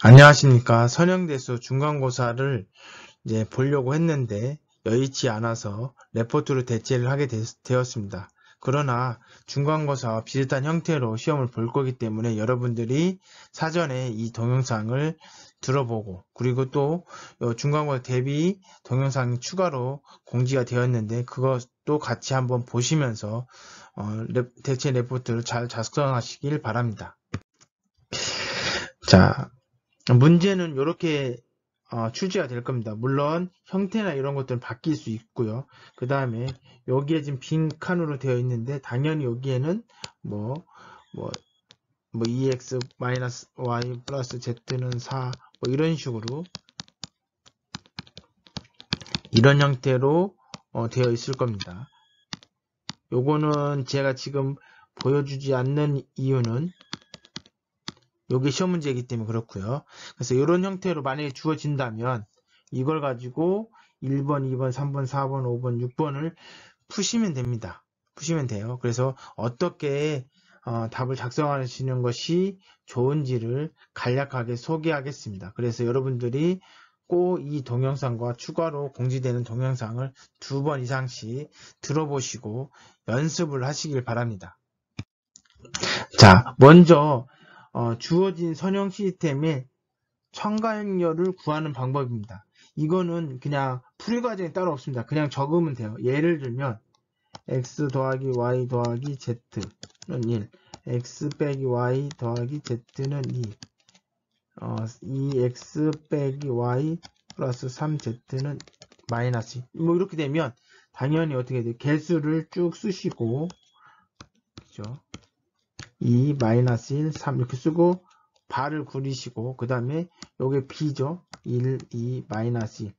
안녕하십니까. 선형대수 중간고사를 이제 보려고 했는데 여의치 않아서 레포트로 대체를 하게 되었습니다. 그러나 중간고사와 비슷한 형태로 시험을 볼 거기 때문에 여러분들이 사전에 이 동영상을 들어보고, 그리고 또 중간고사 대비 동영상이 추가로 공지가 되었는데 그것도 같이 한번 보시면서 대체 레포트를 잘 작성하시길 바랍니다. 자, 문제는 이렇게 출제가 될 겁니다. 물론 형태나 이런 것들은 바뀔 수 있고요. 그 다음에 여기에 지금 빈 칸으로 되어 있는데 당연히 여기에는 EX 마이너스 Y 플러스 Z는 4 이런 식으로 이런 형태로 되어 있을 겁니다. 요거는 제가 지금 보여주지 않는 이유는 요게 시험 문제이기 때문에 그렇고요. 그래서 이런 형태로 만약에 주어진다면 이걸 가지고 1번, 2번, 3번, 4번, 5번, 6번을 푸시면 됩니다. 푸시면 돼요. 그래서 어떻게 답을 작성하시는 것이 좋은지를 간략하게 소개하겠습니다. 그래서 여러분들이 꼭 이 동영상과 추가로 공지되는 동영상을 2번 이상씩 들어보시고 연습을 하시길 바랍니다. 자, 먼저 주어진 선형 시스템의 첨가행렬을 구하는 방법입니다. 이거는 그냥 풀이 과정이 따로 없습니다. 그냥 적으면 돼요. 예를 들면 x 더하기 y 더하기 z는 1, x 빼기 y 더하기 z는 2, 2x 빼기 y 플러스 3z는 마이너스 2. 이렇게 되면 당연히 어떻게 돼요? 개수를 쭉 쓰시고, 그죠? 2, 마이너스 1, 3 이렇게 쓰고 발을 그리시고, 그 다음에 요게 b죠. 1, 2, 마이너스 1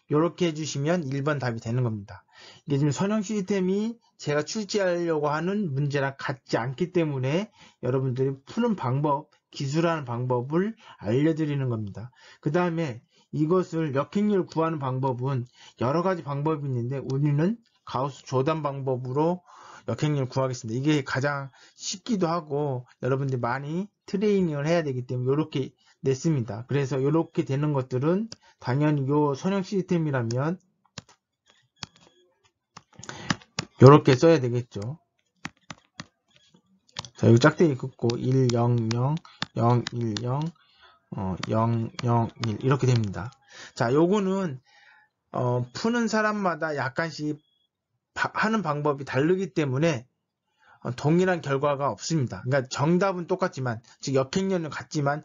이렇게 해주시면 1번 답이 되는 겁니다. 이게 지금 선형 시스템이 제가 출제하려고 하는 문제랑 같지 않기 때문에 여러분들이 푸는 방법, 기술하는 방법을 알려드리는 겁니다. 그 다음에 이것을 역행렬 구하는 방법은 여러 가지 방법이 있는데 우리는 가우스 조단 방법으로 역행렬 구하겠습니다. 이게 가장 쉽기도 하고 여러분들이 많이 트레이닝을 해야 되기 때문에 이렇게 냈습니다. 그래서 이렇게 되는 것들은 당연히 요 선형 시스템이라면 이렇게 써야 되겠죠. 자, 여기 짝대기 긋고 1, 0, 0, 0, 1, 0, 0, 0, 1 이렇게 됩니다. 자, 요거는 푸는 사람마다 약간씩 하는 방법이 다르기 때문에 동일한 결과가 없습니다. 그러니까 정답은 똑같지만, 즉 역행렬은 같지만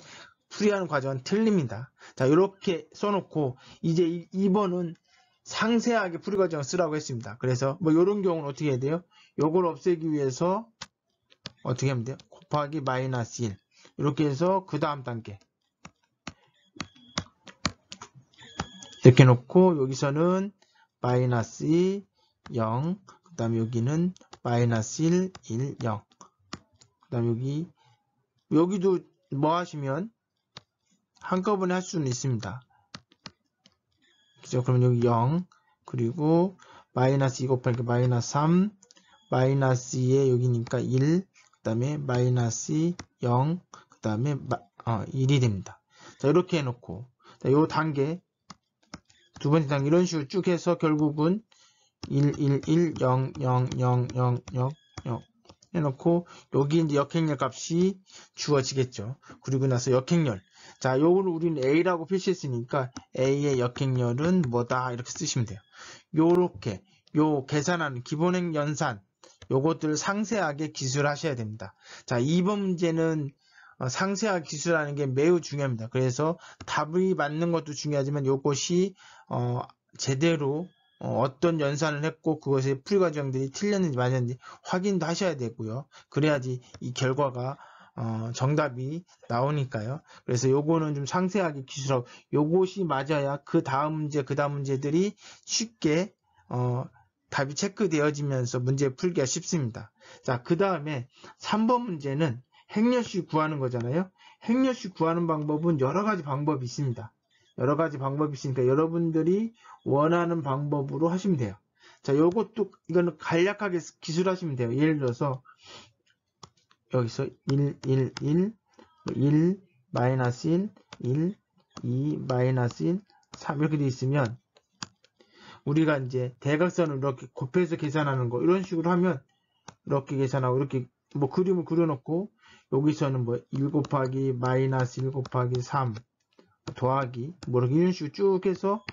풀이하는 과정은 틀립니다. 자, 이렇게 써놓고 이제 2번은 상세하게 풀이 과정을 쓰라고 했습니다. 그래서 이런 경우는 어떻게 해야 돼요? 요걸 없애기 위해서 어떻게 하면 돼요? 곱하기 마이너스 1 이렇게 해서 그 다음 단계 이렇게 놓고 여기서는 마이너스 2, 0, 그 다음 여기는 마이너스 1, 1, 0, 그 다음 여기도 뭐 하시면 한꺼번에 할 수는 있습니다. 그죠? 그럼 여기 0, 그리고 마이너스 2 곱하기 마이너스 3, 마이너스 2에 여기니까 1, 그 다음에 마이너스 2, 0, 그 다음에 1이 됩니다. 자, 이렇게 해놓고, 자, 요 단계, 두 번째 단계, 이런 식으로 쭉 해서 결국은 1, 1, 1, 0, 0, 0, 0, 0, 0 해놓고, 여기 이제 역행렬 값이 주어지겠죠. 그리고 나서 역행렬. 자, 요거를 우리는 A라고 표시했으니까 A의 역행렬은 뭐다 이렇게 쓰시면 돼요. 요렇게 요 계산하는 기본행 연산 요것들을 상세하게 기술하셔야 됩니다. 자, 2번 문제는 상세하게 기술하는 게 매우 중요합니다. 그래서 답이 맞는 것도 중요하지만 요것이 제대로 어떤 연산을 했고 그것의 풀이 과정들이 틀렸는지 맞았는지 확인도 하셔야 되고요. 그래야지 이 결과가 정답이 나오니까요. 그래서 요거는 좀 상세하게 기술하고 요것이 맞아야 그 다음 문제들이 쉽게 답이 체크되어지면서 문제 풀기가 쉽습니다. 자, 그 다음에 3번 문제는 행렬식 구하는 거잖아요. 행렬식 구하는 방법은 여러 가지 방법이 있습니다. 여러 가지 방법이 있으니까 여러분들이 원하는 방법으로 하시면 돼요. 자, 요것도 이거는 간략하게 기술하시면 돼요. 예를 들어서 여기서 1, 1, 1, 1, 마이너스 1, 1, 2, 마이너스 1, 3 이렇게 돼 있으면 우리가 이제 대각선을 이렇게 곱해서 계산하는 거 이런 식으로 하면 이렇게 계산하고 이렇게 뭐 그림을 그려놓고 여기서는 뭐 1 곱하기 마이너스 1 곱하기 3 더하기 뭐 이런 식으로 쭉 해서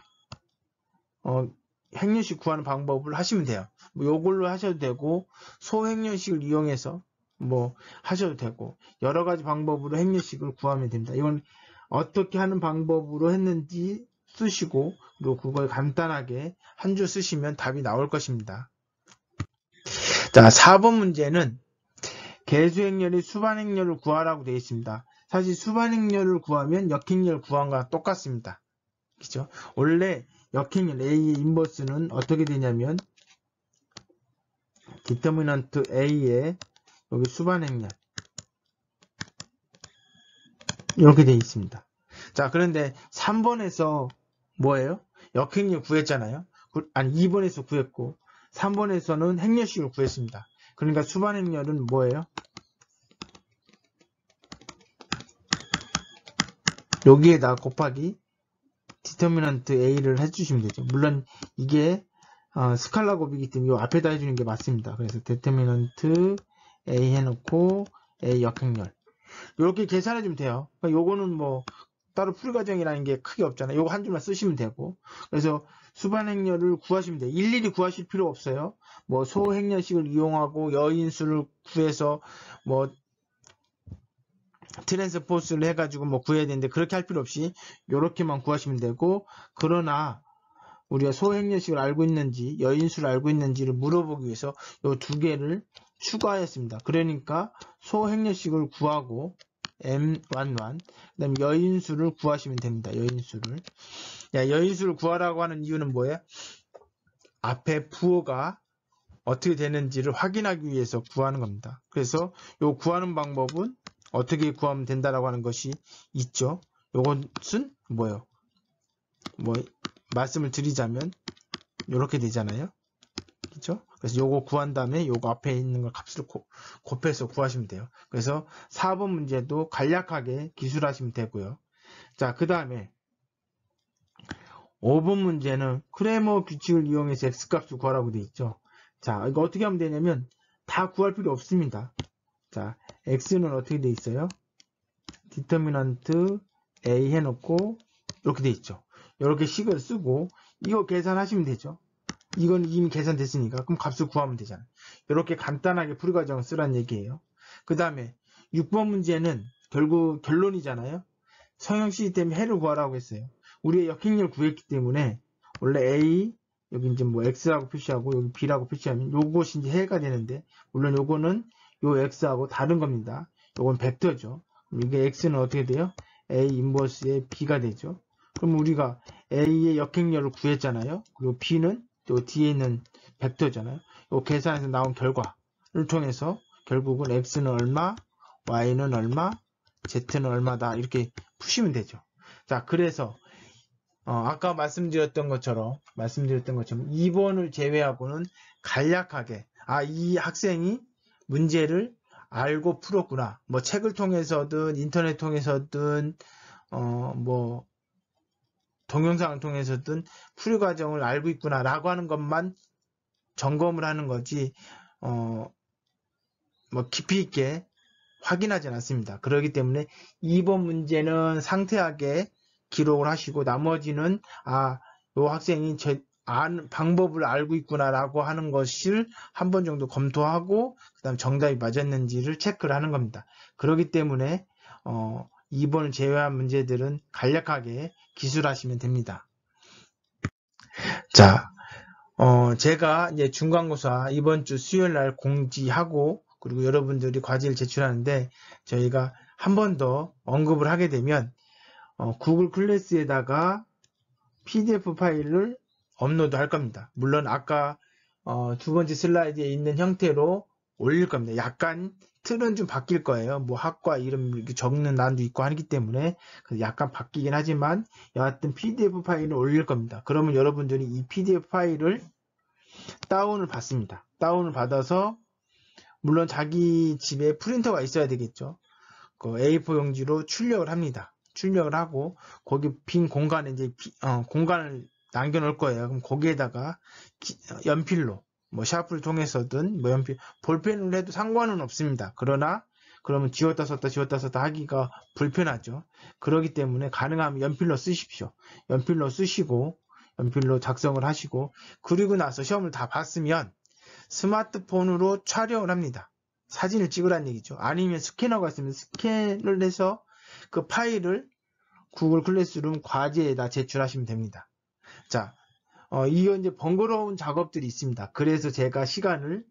행렬식 구하는 방법을 하시면 돼요. 뭐 요걸로 하셔도 되고 소행렬식을 이용해서 뭐 하셔도 되고 여러 가지 방법으로 행렬식을 구하면 됩니다. 이건 어떻게 하는 방법으로 했는지 쓰시고 그리고 그걸 간단하게 한 줄 쓰시면 답이 나올 것입니다. 자, 4번 문제는 개수행렬이 수반행렬을 구하라고 되어 있습니다. 사실 수반행렬을 구하면 역행렬 구한 거랑 똑같습니다. 그죠? 원래 역행렬 A의 인버스는 어떻게 되냐면 디터미넌트 A에 여기 수반행렬 이렇게 되어 있습니다. 자, 그런데 3번에서 뭐예요? 역행렬 구했잖아요. 아니 2번에서 구했고 3번에서는 행렬식을 구했습니다. 그러니까 수반행렬은 뭐예요? 여기에다 곱하기 디터미넌트 A를 해주시면 되죠. 물론 이게 스칼라 곱이기 때문에 이 앞에다 해주는 게 맞습니다. 그래서 디터미넌트 A 해놓고 A 역행렬 이렇게 계산해주면 돼요. 그러니까 요거는 뭐 따로 풀이과정이라는 게 크게 없잖아요. 요거 한 줄만 쓰시면 되고 그래서 수반행렬을 구하시면 돼요. 일일이 구하실 필요 없어요. 뭐 소행렬식을 이용하고 여인수를 구해서 뭐 트랜스포스를 해가지고 뭐 구해야 되는데 그렇게 할 필요 없이 요렇게만 구하시면 되고 그러나 우리가 소행렬식을 알고 있는지 여인수를 알고 있는지를 물어보기 위해서 요 두 개를 추가했습니다. 그러니까 소행렬식을 구하고 M11 그 다음에 여인수를 구하시면 됩니다. 여인수를 여인수를 구하라고 하는 이유는 뭐예요? 앞에 부호가 어떻게 되는지를 확인하기 위해서 구하는 겁니다. 그래서 요 구하는 방법은 어떻게 구하면 된다라고 하는 것이 있죠. 요것은 뭐예요? 뭐 말씀을 드리자면 이렇게 되잖아요. 그렇죠? 그래서 요거 구한 다음에 요거 앞에 있는 걸 값을 곱해서 구하시면 돼요. 그래서 4번 문제도 간략하게 기술하시면 되고요. 자, 그 다음에 5번 문제는 크레머 규칙을 이용해서 x값을 구하라고 되어 있죠. 자, 이거 어떻게 하면 되냐면 다 구할 필요 없습니다. 자, x는 어떻게 되어 있어요? 디터미넌트 A 해놓고 이렇게 되어 있죠. 이렇게 식을 쓰고 이거 계산하시면 되죠. 이건 이미 계산됐으니까 그럼 값을 구하면 되잖아요. 이렇게 간단하게 풀이과정을 쓰라는 얘기예요. 그 다음에 6번 문제는 결국 결론이잖아요. 성형 시스템 해를 구하라고 했어요. 우리의 역행렬 구했기 때문에 원래 A 여기 이제 뭐 X라고 표시하고 여기 B라고 표시하면 요것이 이제 해가 되는데 물론 요거는 요 X하고 다른 겁니다. 요건 벡터죠. 그럼 이게 X는 어떻게 돼요? A 인버스의 B가 되죠. 그럼 우리가 A의 역행렬을 구했잖아요. 그리고 B는 요 뒤에 있는 벡터잖아요. 요 계산에서 나온 결과를 통해서 결국은 X는 얼마, Y는 얼마, Z는 얼마다 이렇게 푸시면 되죠. 자, 그래서 아까 말씀드렸던 것처럼 2번을 제외하고는 간략하게 이 학생이 문제를 알고 풀었구나. 뭐 책을 통해서든 인터넷 통해서든 뭐 동영상을 통해서든 풀이 과정을 알고 있구나 라고 하는 것만 점검을 하는 거지 뭐 깊이 있게 확인하진 않습니다. 그렇기 때문에 2번 문제는 상세하게 기록을 하시고 나머지는 요 학생이 방법을 알고 있구나 라고 하는 것을 한 번 정도 검토하고 그 다음 정답이 맞았는지를 체크를 하는 겁니다. 그렇기 때문에 2번을 제외한 문제들은 간략하게 기술하시면 됩니다. 자, 제가 이제 중간고사 이번 주 수요일 날 공지하고 그리고 여러분들이 과제를 제출하는데 저희가 한 번 더 언급을 하게 되면 구글 클래스에다가 PDF 파일을 업로드 할 겁니다. 물론 아까 두 번째 슬라이드에 있는 형태로 올릴 겁니다. 약간 틀은 좀 바뀔 거예요. 뭐 학과 이름 이렇게 적는 난도 있고 하기 때문에 약간 바뀌긴 하지만 여하튼 PDF 파일을 올릴 겁니다. 그러면 여러분들이 이 PDF 파일을 다운을 받습니다. 다운을 받아서 물론 자기 집에 프린터가 있어야 되겠죠. 그 A4 용지로 출력을 합니다. 출력을 하고 거기 빈 공간에 이제 공간을 남겨 놓을 거예요. 그럼 거기에다가 연필로 뭐 샤프를 통해서든 뭐 연필 볼펜으로 해도 상관은 없습니다. 그러나 그러면 지웠다 썼다 하기가 불편하죠. 그렇기 때문에 가능하면 연필로 쓰십시오. 연필로 쓰시고 연필로 작성을 하시고 그리고 나서 시험을 다 봤으면 스마트폰으로 촬영을 합니다. 사진을 찍으란 얘기죠. 아니면 스캐너가 있으면 스캔을 해서 그 파일을 구글 클래스룸 과제에다 제출하시면 됩니다. 자, 이거 이제 번거로운 작업들이 있습니다. 그래서 제가 시간을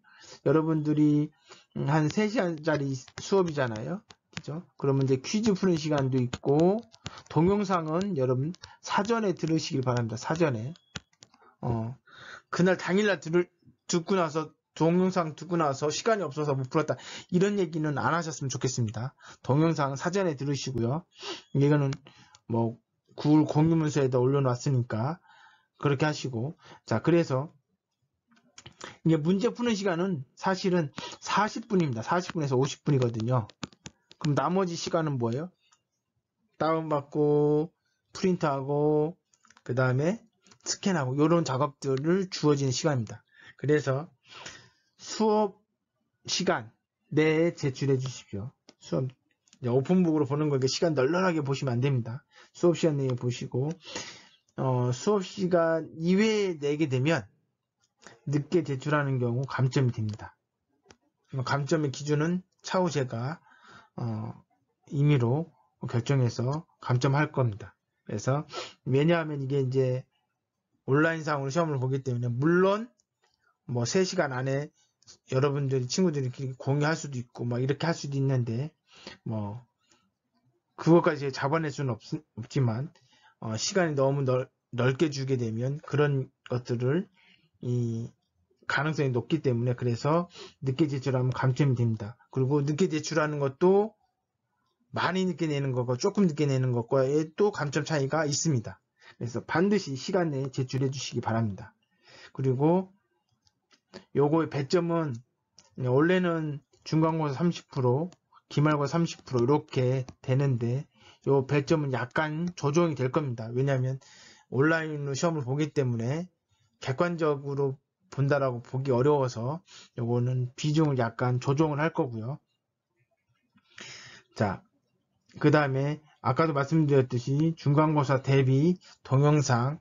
여러분들이 한 3시간짜리 수업이잖아요. 그죠? 그러면 이제 퀴즈 푸는 시간도 있고 동영상은 여러분 사전에 들으시길 바랍니다. 사전에. 그날 당일날 듣고 나서 동영상 듣고 나서 시간이 없어서 못 풀었다. 이런 얘기는 안 하셨으면 좋겠습니다. 동영상 사전에 들으시고요. 이거는 뭐 구글 공유문서에다 올려놨으니까 그렇게 하시고. 자, 그래서 이게 문제 푸는 시간은 사실은 40분입니다. 40분에서 50분이거든요. 그럼 나머지 시간은 뭐예요? 다운받고 프린트하고 그 다음에 스캔하고 이런 작업들을 주어지는 시간입니다. 그래서 수업 시간 내에 제출해 주십시오. 수업 오픈북으로 보는 거니까 시간 널널하게 보시면 안 됩니다. 수업 시간 내에 보시고 수업 시간 이외에 내게 되면 늦게 제출하는 경우 감점이 됩니다. 감점의 기준은 차후 제가 임의로 결정해서 감점할 겁니다. 그래서 왜냐하면 이게 이제 온라인상으로 시험을 보기 때문에 물론 뭐 3시간 안에 여러분들이 친구들이 공유할 수도 있고 막 이렇게 할 수도 있는데 뭐 그것까지 잡아낼 수는 없지만 시간이 너무 넓게 주게 되면 그런 것들을 이 가능성이 높기 때문에 그래서 늦게 제출하면 감점이 됩니다. 그리고 늦게 제출하는 것도 많이 늦게 내는 것과 조금 늦게 내는 것과의 또 감점 차이가 있습니다. 그래서 반드시 시간 내에 제출해 주시기 바랍니다. 그리고 요거의 배점은 원래는 중간고사 30%, 기말고사 30% 이렇게 되는데 요 배점은 약간 조정이 될 겁니다. 왜냐하면 온라인으로 시험을 보기 때문에 객관적으로 본다라고 보기 어려워서 요거는 비중을 약간 조정을 할 거고요. 자, 그 다음에 아까도 말씀드렸듯이 중간고사 대비 동영상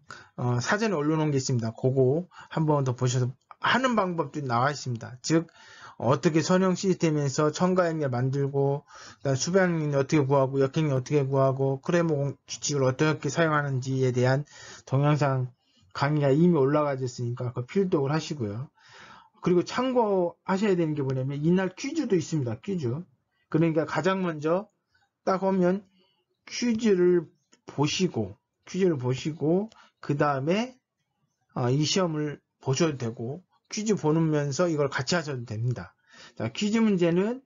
사전에 올려놓은 게 있습니다. 그거 한 번 더 보셔서 하는 방법도 나와 있습니다. 즉 어떻게 선형 시스템에서 첨가행렬 만들고 그다음 수배행렬 어떻게 구하고 역행렬 어떻게 구하고 크레모 규칙을 어떻게 사용하는지에 대한 동영상 강의가 이미 올라가져 있으니까 그 필독을 하시고요. 그리고 참고하셔야 되는 게 뭐냐면 이날 퀴즈도 있습니다. 퀴즈. 그러니까 가장 먼저 딱 오면 퀴즈를 보시고 그 다음에 이 시험을 보셔도 되고 퀴즈 보면서 이걸 같이 하셔도 됩니다. 자, 퀴즈 문제는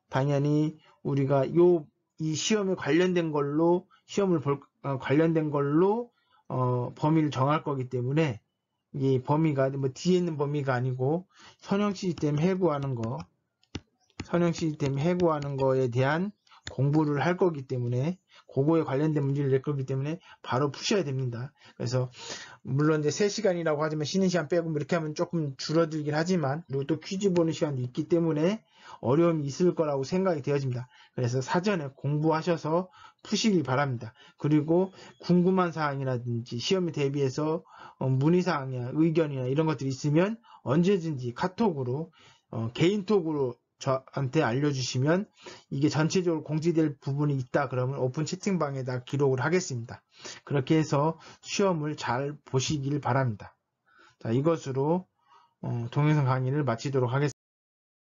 당연히 우리가 이 시험에 관련된 걸로 관련된 걸로 범위를 정할 거기 때문에 이 범위가 뭐 뒤에 있는 범위가 아니고 선형 시스템 해구하는 거에 대한 공부를 할 거기 때문에 그거에 관련된 문제를 낼 거기 때문에 바로 푸셔야 됩니다. 그래서 물론 이제 3시간이라고 하지만 쉬는 시간 빼고 이렇게 하면 조금 줄어들긴 하지만 그리고 또 퀴즈 보는 시간도 있기 때문에 어려움이 있을 거라고 생각이 되어집니다. 그래서 사전에 공부하셔서 푸시길 바랍니다. 그리고 궁금한 사항이라든지 시험에 대비해서 문의사항이나 의견이나 이런 것들이 있으면 언제든지 카톡으로 개인톡으로 저한테 알려주시면 이게 전체적으로 공지될 부분이 있다 그러면 오픈 채팅방에다 기록을 하겠습니다. 그렇게 해서 시험을 잘 보시길 바랍니다. 자, 이것으로 동영상 강의를 마치도록 하겠습니다.